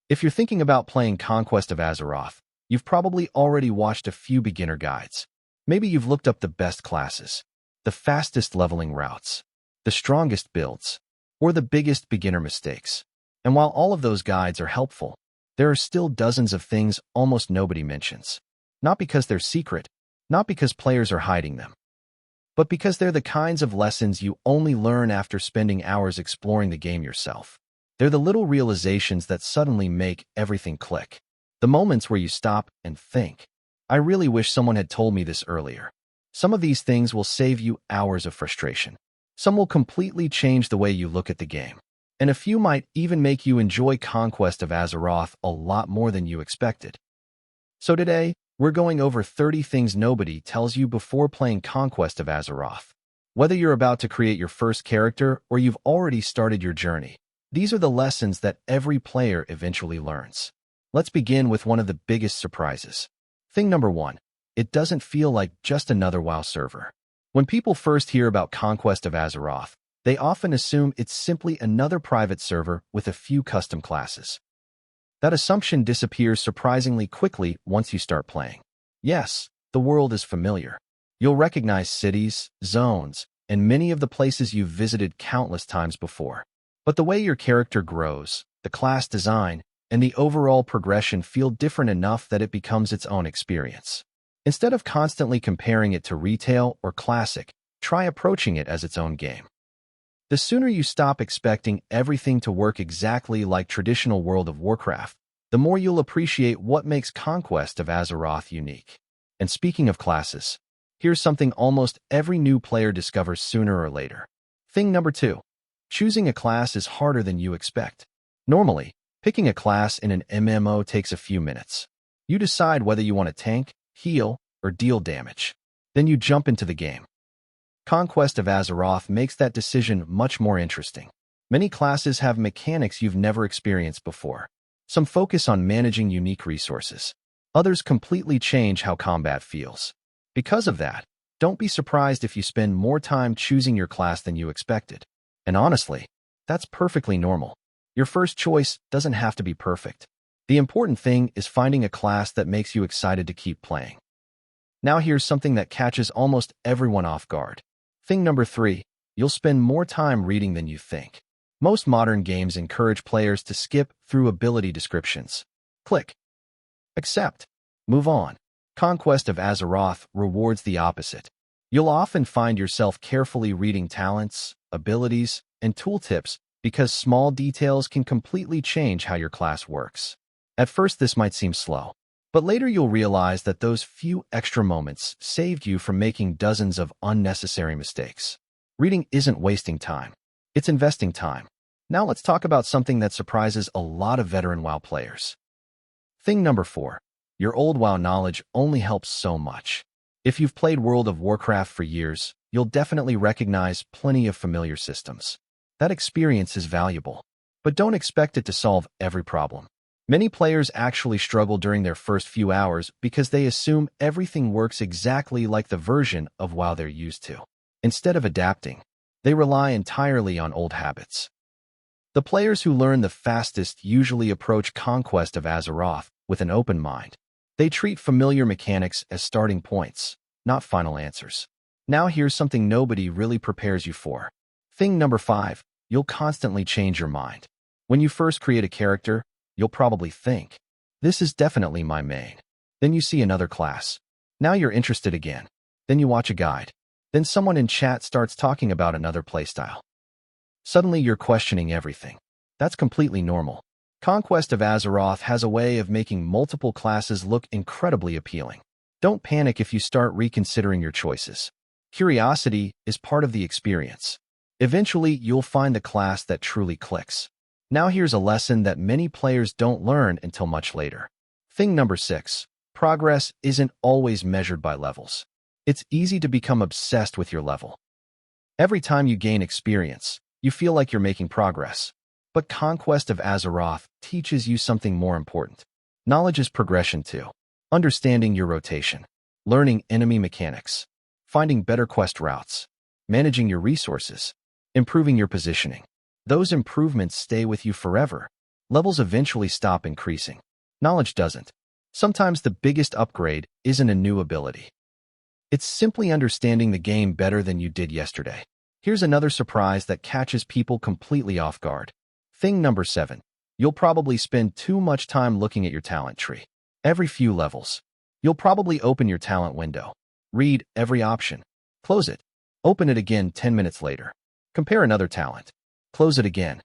If you're thinking about playing Conquest of Azeroth, you've probably already watched a few beginner guides. Maybe you've looked up the best classes, the fastest leveling routes, the strongest builds, or the biggest beginner mistakes. And while all of those guides are helpful, there are still dozens of things almost nobody mentions. Not because they're secret, not because players are hiding them, but because they're the kinds of lessons you only learn after spending hours exploring the game yourself. They're the little realizations that suddenly make everything click. The moments where you stop and think, I really wish someone had told me this earlier. Some of these things will save you hours of frustration. Some will completely change the way you look at the game. And a few might even make you enjoy Conquest of Azeroth a lot more than you expected. So today, we're going over 30 things nobody tells you before playing Conquest of Azeroth. Whether you're about to create your first character or you've already started your journey, these are the lessons that every player eventually learns. Let's begin with one of the biggest surprises. Thing number 1. It doesn't feel like just another WoW server. When people first hear about Conquest of Azeroth, they often assume it's simply another private server with a few custom classes. That assumption disappears surprisingly quickly once you start playing. Yes, the world is familiar. You'll recognize cities, zones, and many of the places you've visited countless times before. But the way your character grows, the class design, and the overall progression feel different enough that it becomes its own experience. Instead of constantly comparing it to retail or classic, try approaching it as its own game. The sooner you stop expecting everything to work exactly like traditional World of Warcraft, the more you'll appreciate what makes Conquest of Azeroth unique. And speaking of classes, here's something almost every new player discovers sooner or later. Thing number 2. Choosing a class is harder than you expect. Normally, picking a class in an MMO takes a few minutes. You decide whether you want to tank, heal, or deal damage. Then you jump into the game. Conquest of Azeroth makes that decision much more interesting. Many classes have mechanics you've never experienced before. Some focus on managing unique resources. Others completely change how combat feels. Because of that, don't be surprised if you spend more time choosing your class than you expected. And honestly, that's perfectly normal. Your first choice doesn't have to be perfect. The important thing is finding a class that makes you excited to keep playing. Now here's something that catches almost everyone off guard. Thing number 3. You'll spend more time reading than you think. Most modern games encourage players to skip through ability descriptions. Click. Accept. Move on. Conquest of Azeroth rewards the opposite. You'll often find yourself carefully reading talents, abilities, and tooltips because small details can completely change how your class works. At first, this might seem slow, but later you'll realize that those few extra moments saved you from making dozens of unnecessary mistakes. Reading isn't wasting time. It's investing time. Now let's talk about something that surprises a lot of veteran WoW players. Thing number 4. Your old WoW knowledge only helps so much. If you've played World of Warcraft for years, you'll definitely recognize plenty of familiar systems. That experience is valuable, but don't expect it to solve every problem. Many players actually struggle during their first few hours because they assume everything works exactly like the version of WoW they're used to. Instead of adapting, they rely entirely on old habits. The players who learn the fastest usually approach Conquest of Azeroth with an open mind. They treat familiar mechanics as starting points, not final answers. Now here's something nobody really prepares you for. Thing number 5. You'll constantly change your mind. When you first create a character, you'll probably think, this is definitely my main. Then you see another class. Now you're interested again. Then you watch a guide. Then someone in chat starts talking about another playstyle. Suddenly you're questioning everything. That's completely normal. Conquest of Azeroth has a way of making multiple classes look incredibly appealing. Don't panic if you start reconsidering your choices. Curiosity is part of the experience. Eventually, you'll find the class that truly clicks. Now here's a lesson that many players don't learn until much later. Thing number 6. Progress isn't always measured by levels. It's easy to become obsessed with your level. Every time you gain experience, you feel like you're making progress. But Conquest of Azeroth teaches you something more important. Knowledge is progression too. Understanding your rotation, learning enemy mechanics, finding better quest routes, managing your resources, improving your positioning. Those improvements stay with you forever. Levels eventually stop increasing. Knowledge doesn't. Sometimes the biggest upgrade isn't a new ability. It's simply understanding the game better than you did yesterday. Here's another surprise that catches people completely off guard. Thing number 7. You'll probably spend too much time looking at your talent tree. Every few levels, you'll probably open your talent window. Read every option. Close it. Open it again 10 minutes later. Compare another talent. Close it again.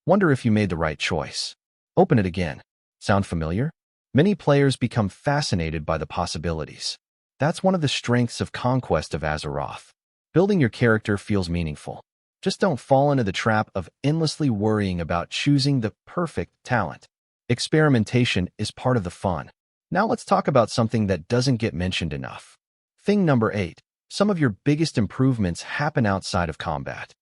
Wonder if you made the right choice. Open it again. Sound familiar? Many players become fascinated by the possibilities. That's one of the strengths of Conquest of Azeroth. Building your character feels meaningful. Just don't fall into the trap of endlessly worrying about choosing the perfect talent. Experimentation is part of the fun. Now let's talk about something that doesn't get mentioned enough. Thing number 8. Some of your biggest improvements happen outside of combat.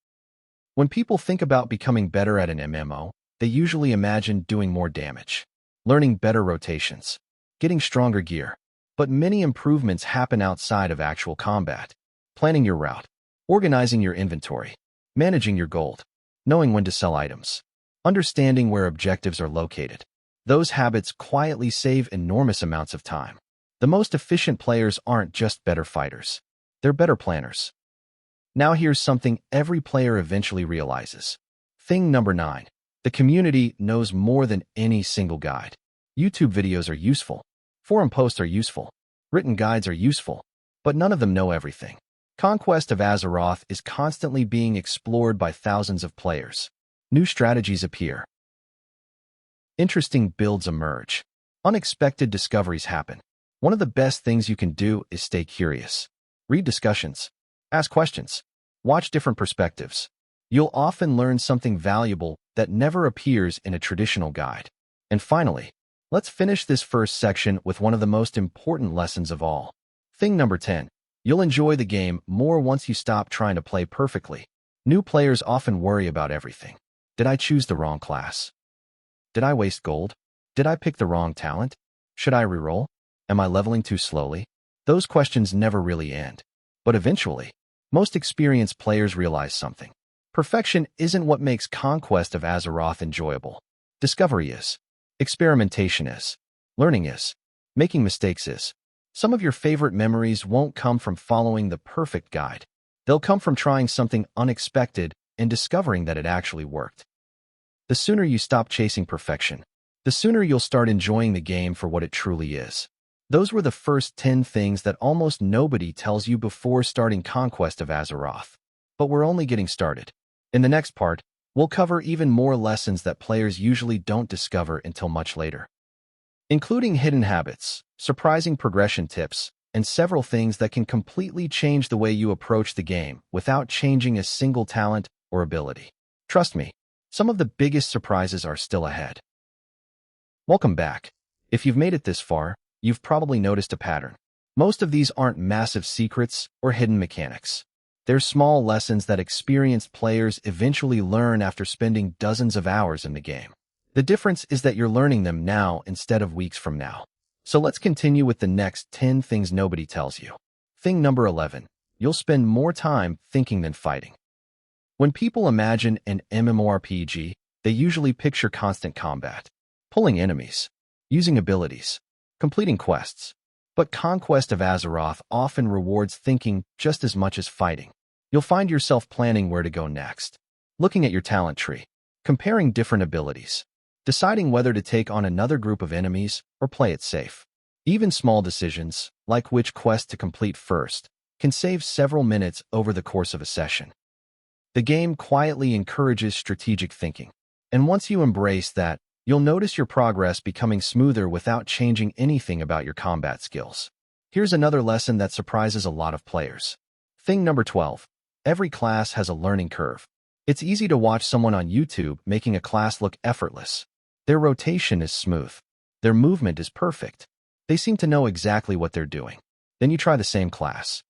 When people think about becoming better at an MMO, they usually imagine doing more damage, learning better rotations, getting stronger gear. But many improvements happen outside of actual combat. Planning your route, organizing your inventory, managing your gold, knowing when to sell items, understanding where objectives are located. Those habits quietly save enormous amounts of time. The most efficient players aren't just better fighters. They're better planners. Now here's something every player eventually realizes. Thing number 9. The community knows more than any single guide. YouTube videos are useful. Forum posts are useful. Written guides are useful. But none of them know everything. Conquest of Azeroth is constantly being explored by thousands of players. New strategies appear. Interesting builds emerge. Unexpected discoveries happen. One of the best things you can do is stay curious. Read discussions. Ask questions. Watch different perspectives. You'll often learn something valuable that never appears in a traditional guide. And finally, let's finish this first section with one of the most important lessons of all. Thing number 10. You'll enjoy the game more once you stop trying to play perfectly. New players often worry about everything. Did I choose the wrong class? Did I waste gold? Did I pick the wrong talent? Should I reroll? Am I leveling too slowly? Those questions never really end. But eventually, most experienced players realize something. Perfection isn't what makes Conquest of Azeroth enjoyable. Discovery is. Experimentation is. Learning is. Making mistakes is. Some of your favorite memories won't come from following the perfect guide. They'll come from trying something unexpected and discovering that it actually worked. The sooner you stop chasing perfection, the sooner you'll start enjoying the game for what it truly is. Those were the first 10 things that almost nobody tells you before starting Conquest of Azeroth. But we're only getting started. In the next part, we'll cover even more lessons that players usually don't discover until much later, including hidden habits, surprising progression tips, and several things that can completely change the way you approach the game without changing a single talent or ability. Trust me, some of the biggest surprises are still ahead. Welcome back. If you've made it this far, you've probably noticed a pattern. Most of these aren't massive secrets or hidden mechanics. They're small lessons that experienced players eventually learn after spending dozens of hours in the game. The difference is that you're learning them now instead of weeks from now. So let's continue with the next 10 things nobody tells you. Thing number 11. You'll spend more time thinking than fighting. When people imagine an MMORPG, they usually picture constant combat, pulling enemies, using abilities, completing quests. But Conquest of Azeroth often rewards thinking just as much as fighting. You'll find yourself planning where to go next, looking at your talent tree, comparing different abilities, deciding whether to take on another group of enemies or play it safe. Even small decisions, like which quest to complete first, can save several minutes over the course of a session. The game quietly encourages strategic thinking, and once you embrace that, you'll notice your progress becoming smoother without changing anything about your combat skills. Here's another lesson that surprises a lot of players. Thing number 12. Every class has a learning curve. It's easy to watch someone on YouTube making a class look effortless. Their rotation is smooth. Their movement is perfect. They seem to know exactly what they're doing. Then you try the same class,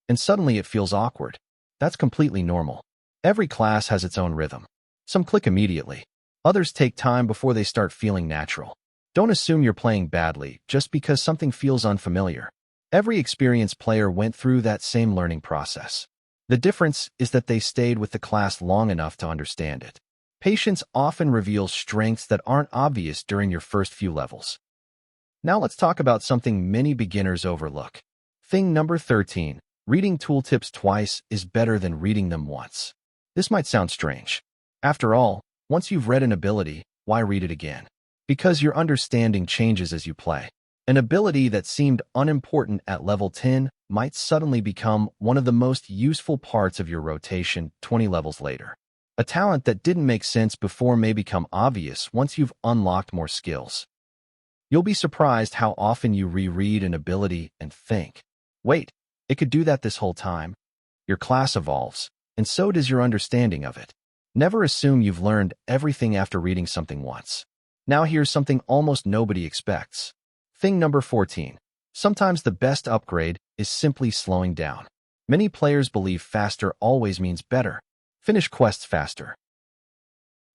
and suddenly it feels awkward. That's completely normal. Every class has its own rhythm. Some click immediately. Others take time before they start feeling natural. Don't assume you're playing badly just because something feels unfamiliar. Every experienced player went through that same learning process. The difference is that they stayed with the class long enough to understand it. Patience often reveals strengths that aren't obvious during your first few levels. Now let's talk about something many beginners overlook. Thing number 13. Reading tooltips twice is better than reading them once. This might sound strange. After all, once you've read an ability, why read it again? Because your understanding changes as you play. An ability that seemed unimportant at level 10 might suddenly become one of the most useful parts of your rotation 20 levels later. A talent that didn't make sense before may become obvious once you've unlocked more skills. You'll be surprised how often you reread an ability and think, wait, it could do that this whole time. Your class evolves, and so does your understanding of it. Never assume you've learned everything after reading something once. Now here's something almost nobody expects. Thing number 14. Sometimes the best upgrade is simply slowing down. Many players believe faster always means better. Finish quests faster.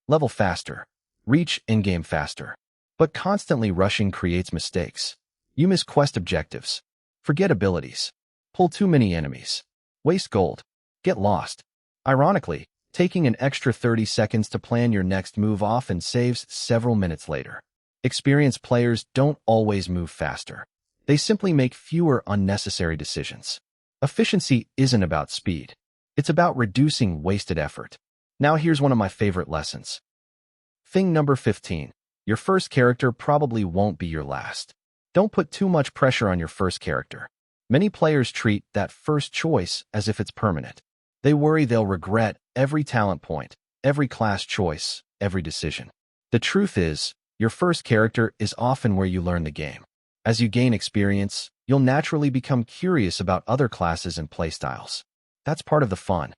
Level faster. Reach endgame faster. But constantly rushing creates mistakes. You miss quest objectives. Forget abilities. Pull too many enemies. Waste gold. Get lost. Ironically, taking an extra 30 seconds to plan your next move often saves several minutes later. Experienced players don't always move faster. They simply make fewer unnecessary decisions. Efficiency isn't about speed. It's about reducing wasted effort. Now here's one of my favorite lessons. Thing number 15. Your first character probably won't be your last. Don't put too much pressure on your first character. Many players treat that first choice as if it's permanent. They worry they'll regret every talent point, every class choice, every decision. The truth is, your first character is often where you learn the game. As you gain experience, you'll naturally become curious about other classes and playstyles. That's part of the fun.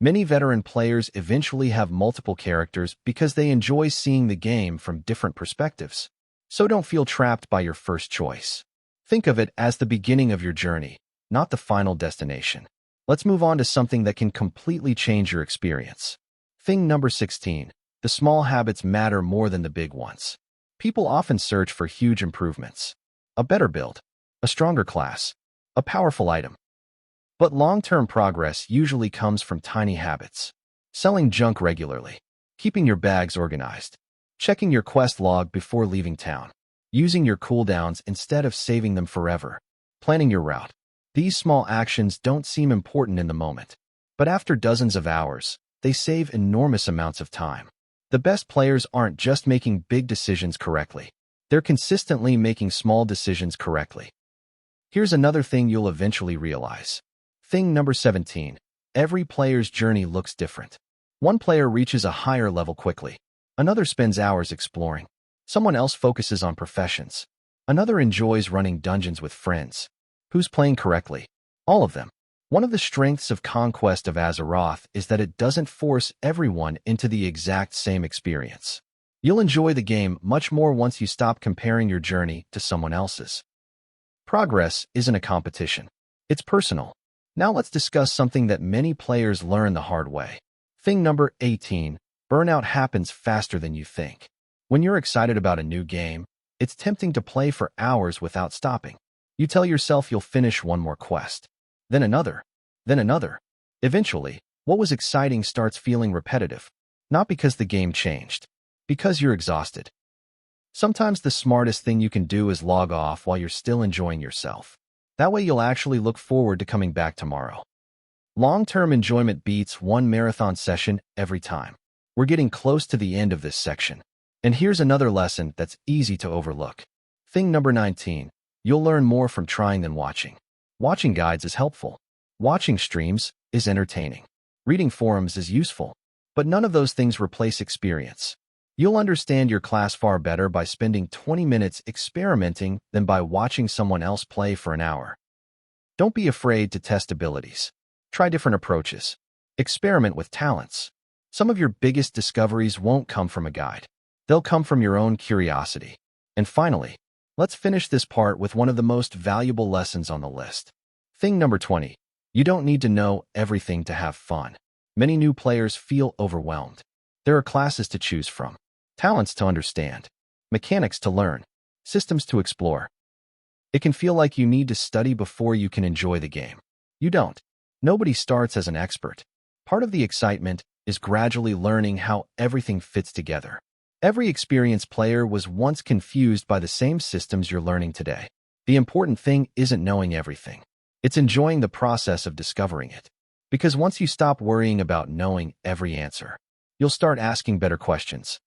Many veteran players eventually have multiple characters because they enjoy seeing the game from different perspectives. So don't feel trapped by your first choice. Think of it as the beginning of your journey, not the final destination. Let's move on to something that can completely change your experience. Thing number 16. The small habits matter more than the big ones. People often search for huge improvements. A better build, a stronger class, a powerful item. But long-term progress usually comes from tiny habits. Selling junk regularly, keeping your bags organized, checking your quest log before leaving town, using your cooldowns instead of saving them forever, planning your route. These small actions don't seem important in the moment, but after dozens of hours, they save enormous amounts of time. The best players aren't just making big decisions correctly. They're consistently making small decisions correctly. Here's another thing you'll eventually realize. Thing number 17. Every player's journey looks different. One player reaches a higher level quickly. Another spends hours exploring. Someone else focuses on professions. Another enjoys running dungeons with friends. Who's playing correctly? All of them. One of the strengths of Conquest of Azeroth is that it doesn't force everyone into the exact same experience. You'll enjoy the game much more once you stop comparing your journey to someone else's. Progress isn't a competition. It's personal. Now let's discuss something that many players learn the hard way. Thing number 18. Burnout happens faster than you think. When you're excited about a new game, it's tempting to play for hours without stopping. You tell yourself you'll finish one more quest, then another, then another. Eventually, what was exciting starts feeling repetitive, not because the game changed, because you're exhausted. Sometimes the smartest thing you can do is log off while you're still enjoying yourself. That way you'll actually look forward to coming back tomorrow. Long-term enjoyment beats one marathon session every time. We're getting close to the end of this section. And here's another lesson that's easy to overlook. Thing number 19. You'll learn more from trying than watching. Watching guides is helpful. Watching streams is entertaining. Reading forums is useful. But none of those things replace experience. You'll understand your class far better by spending 20 minutes experimenting than by watching someone else play for an hour. Don't be afraid to test abilities. Try different approaches. Experiment with talents. Some of your biggest discoveries won't come from a guide. They'll come from your own curiosity. And finally, let's finish this part with one of the most valuable lessons on the list. Thing number 20. You don't need to know everything to have fun. Many new players feel overwhelmed. There are classes to choose from, talents to understand, mechanics to learn, systems to explore. It can feel like you need to study before you can enjoy the game. You don't. Nobody starts as an expert. Part of the excitement is gradually learning how everything fits together. Every experienced player was once confused by the same systems you're learning today. The important thing isn't knowing everything. It's enjoying the process of discovering it. Because once you stop worrying about knowing every answer, you'll start asking better questions.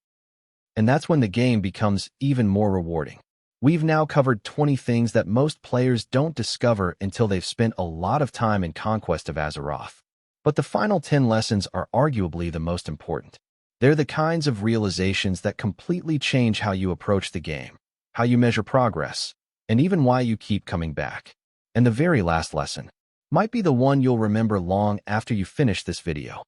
And that's when the game becomes even more rewarding. We've now covered 20 things that most players don't discover until they've spent a lot of time in Conquest of Azeroth. But the final 10 lessons are arguably the most important. They're the kinds of realizations that completely change how you approach the game, how you measure progress, and even why you keep coming back. And the very last lesson might be the one you'll remember long after you finish this video.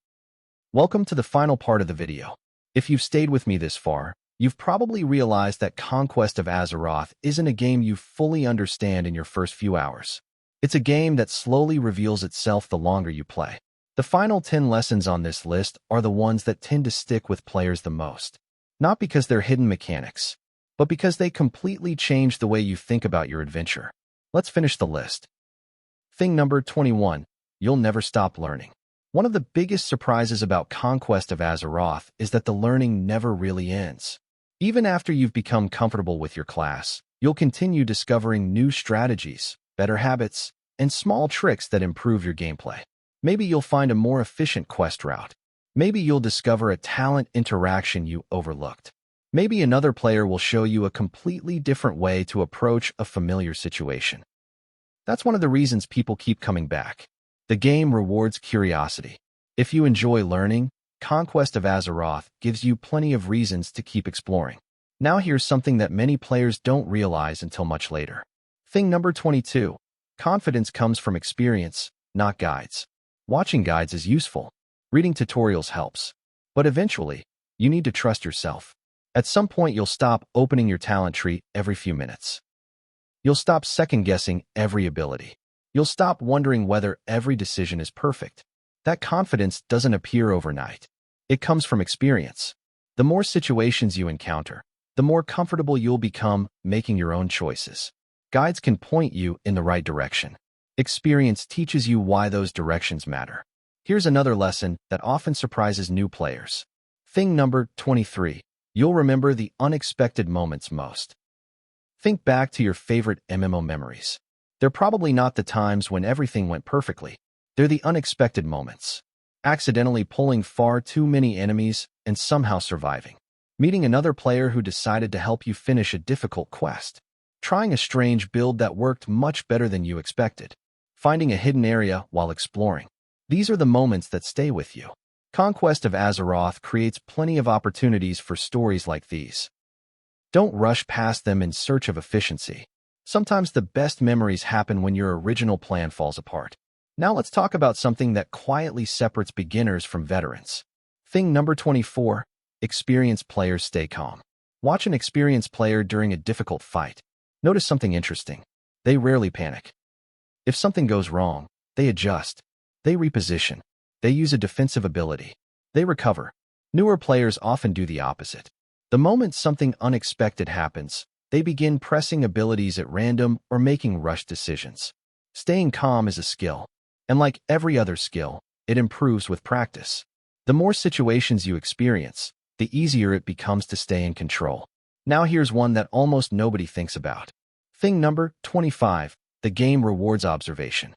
Welcome to the final part of the video. If you've stayed with me this far, you've probably realized that Conquest of Azeroth isn't a game you fully understand in your first few hours. It's a game that slowly reveals itself the longer you play. The final 10 lessons on this list are the ones that tend to stick with players the most. Not because they're hidden mechanics, but because they completely change the way you think about your adventure. Let's finish the list. Thing number 21. You'll never stop learning. One of the biggest surprises about Conquest of Azeroth is that the learning never really ends. Even after you've become comfortable with your class, you'll continue discovering new strategies, better habits, and small tricks that improve your gameplay. Maybe you'll find a more efficient quest route. Maybe you'll discover a talent interaction you overlooked. Maybe another player will show you a completely different way to approach a familiar situation. That's one of the reasons people keep coming back. The game rewards curiosity. If you enjoy learning, Conquest of Azeroth gives you plenty of reasons to keep exploring. Now here's something that many players don't realize until much later. Thing number 22. Confidence comes from experience, not guides. Watching guides is useful. Reading tutorials helps. But eventually, you need to trust yourself. At some point, you'll stop opening your talent tree every few minutes. You'll stop second-guessing every ability. You'll stop wondering whether every decision is perfect. That confidence doesn't appear overnight. It comes from experience. The more situations you encounter, the more comfortable you'll become making your own choices. Guides can point you in the right direction. Experience teaches you why those directions matter. Here's another lesson that often surprises new players. Thing number 23. You'll remember the unexpected moments most. Think back to your favorite MMO memories. They're probably not the times when everything went perfectly. They're the unexpected moments. Accidentally pulling far too many enemies and somehow surviving. Meeting another player who decided to help you finish a difficult quest. Trying a strange build that worked much better than you expected. Finding a hidden area while exploring. These are the moments that stay with you. Conquest of Azeroth creates plenty of opportunities for stories like these. Don't rush past them in search of efficiency. Sometimes the best memories happen when your original plan falls apart. Now let's talk about something that quietly separates beginners from veterans. Thing number 24. Experienced players stay calm. Watch an experienced player during a difficult fight. Notice something interesting. They rarely panic. If something goes wrong, they adjust. They reposition. They use a defensive ability. They recover. Newer players often do the opposite. The moment something unexpected happens, they begin pressing abilities at random or making rushed decisions. Staying calm is a skill. And like every other skill, it improves with practice. The more situations you experience, the easier it becomes to stay in control. Now here's one that almost nobody thinks about. Thing number 25. The game rewards observation.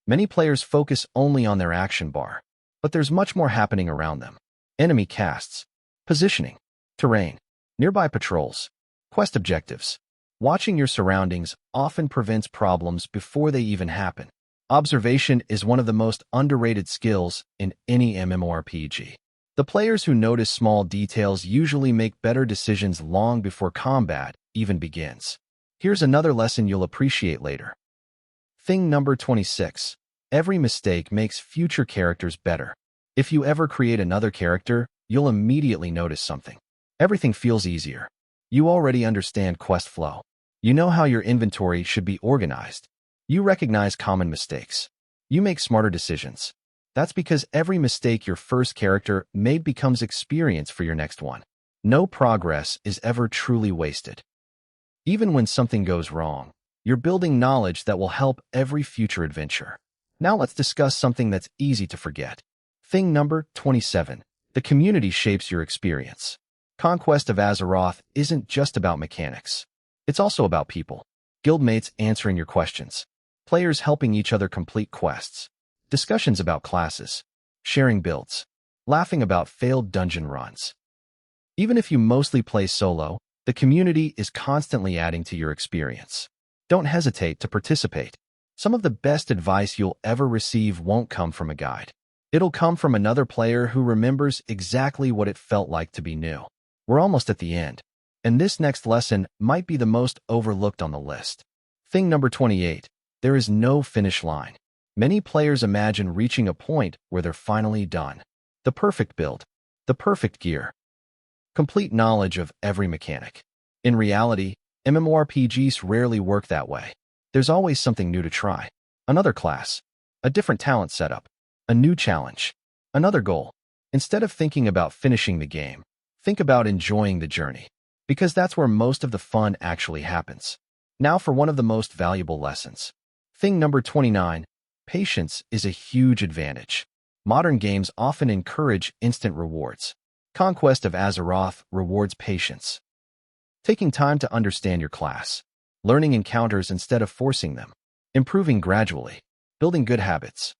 Many players focus only on their action bar, but there's much more happening around them. Enemy casts, positioning, terrain, nearby patrols, quest objectives. Watching your surroundings often prevents problems before they even happen. Observation is one of the most underrated skills in any MMORPG. The players who notice small details usually make better decisions long before combat even begins. Here's another lesson you'll appreciate later. Thing number 26. Every mistake makes future characters better. If you ever create another character, you'll immediately notice something. Everything feels easier. You already understand quest flow. You know how your inventory should be organized. You recognize common mistakes. You make smarter decisions. That's because every mistake your first character made becomes experience for your next one. No progress is ever truly wasted. Even when something goes wrong, you're building knowledge that will help every future adventure. Now let's discuss something that's easy to forget. Thing number 27. The community shapes your experience. Conquest of Azeroth isn't just about mechanics. It's also about people. Guildmates answering your questions. Players helping each other complete quests. Discussions about classes. Sharing builds. Laughing about failed dungeon runs. Even if you mostly play solo, the community is constantly adding to your experience. Don't hesitate to participate. Some of the best advice you'll ever receive won't come from a guide. It'll come from another player who remembers exactly what it felt like to be new. We're almost at the end, and this next lesson might be the most overlooked on the list. Thing number 28. There is no finish line. Many players imagine reaching a point where they're finally done. The perfect build. The perfect gear. Complete knowledge of every mechanic. In reality, MMORPGs rarely work that way. There's always something new to try. Another class. A different talent setup. A new challenge. Another goal. Instead of thinking about finishing the game, think about enjoying the journey. Because that's where most of the fun actually happens. Now for one of the most valuable lessons. Thing number 29. Patience is a huge advantage. Modern games often encourage instant rewards. Conquest of Azeroth rewards patience. Taking time to understand your class. Learning encounters instead of forcing them. Improving gradually. Building good habits.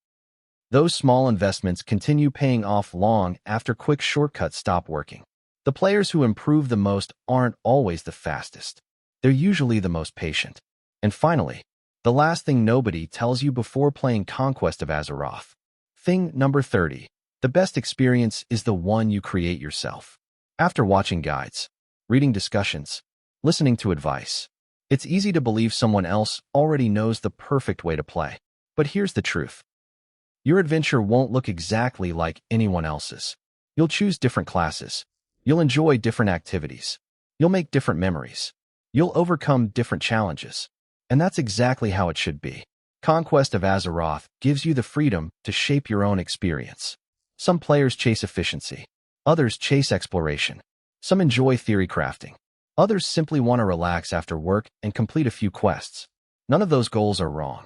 Those small investments continue paying off long after quick shortcuts stop working. The players who improve the most aren't always the fastest. They're usually the most patient. And finally, the last thing nobody tells you before playing Conquest of Azeroth. Thing number 30. The best experience is the one you create yourself. After watching guides, reading discussions, listening to advice, it's easy to believe someone else already knows the perfect way to play. But here's the truth. Your adventure won't look exactly like anyone else's. You'll choose different classes. You'll enjoy different activities. You'll make different memories. You'll overcome different challenges. And that's exactly how it should be. Conquest of Azeroth gives you the freedom to shape your own experience. Some players chase efficiency. Others chase exploration. Some enjoy theory crafting. Others simply want to relax after work and complete a few quests. None of those goals are wrong.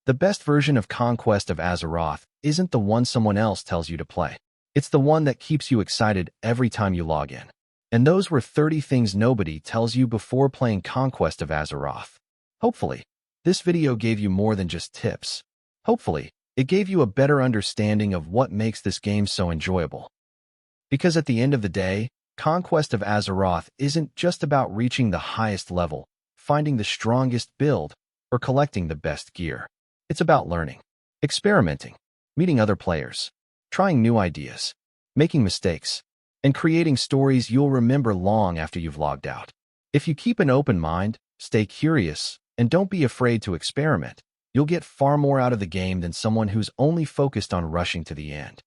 The best version of Conquest of Azeroth isn't the one someone else tells you to play. It's the one that keeps you excited every time you log in. And those were 30 things nobody tells you before playing Conquest of Azeroth. Hopefully, this video gave you more than just tips. Hopefully, it gave you a better understanding of what makes this game so enjoyable. Because at the end of the day, Conquest of Azeroth isn't just about reaching the highest level, finding the strongest build, or collecting the best gear. It's about learning, experimenting, meeting other players, trying new ideas, making mistakes, and creating stories you'll remember long after you've logged out. If you keep an open mind, stay curious, and don't be afraid to experiment, you'll get far more out of the game than someone who's only focused on rushing to the end.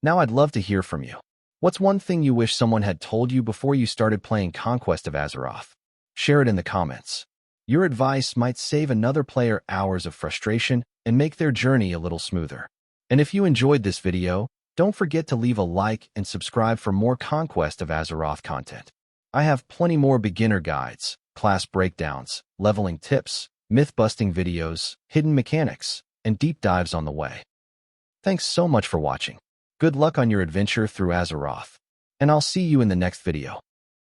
Now I'd love to hear from you. What's one thing you wish someone had told you before you started playing Conquest of Azeroth? Share it in the comments. Your advice might save another player hours of frustration and make their journey a little smoother. And if you enjoyed this video, don't forget to leave a like and subscribe for more Conquest of Azeroth content. I have plenty more beginner guides, class breakdowns, leveling tips, myth-busting videos, hidden mechanics, and deep dives on the way. Thanks so much for watching. Good luck on your adventure through Azeroth, and I'll see you in the next video.